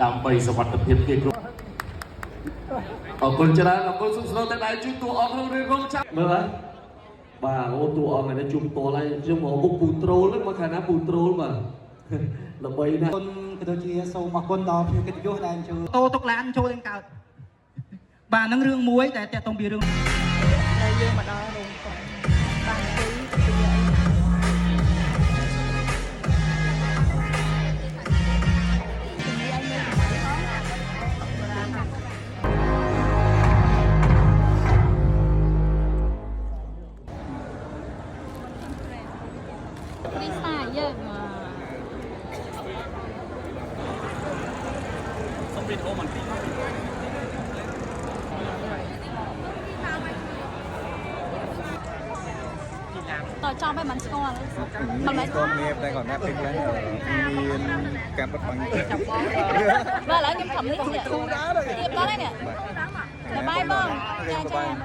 ដើម្បីសវត្ថិភាពគេគ្រប់អរគុណច្រើនអរគុណសុខស្រួលតែដៃជួបតួអង្គក្នុងរឿងរងចាំមើលហើយបាទអូតួអង្គឯនេះជួបតលហើយខ្ញុំមកមុខពូត្រូលមកខាងណាពូត្រូលបាទល្បីណាស់គុណក៏ដូចជាសូមអរគុណដល់ភ្ញៀវកិត្តិយសដែលជួយតោតុកឡានចូលទាំងកើតបាទនឹងរឿងមួយតែតេតងពីរឿងហើយយើងមកដល់រោងកុនបានđi xa giờ mà không biết ô mình tỏi cho mấy bánh score còn mấy con nghe đây còn nắp thích lắm miên cam bất bằng và lại những phẩm lý tiếp đó đấy nè là bay bông cha cha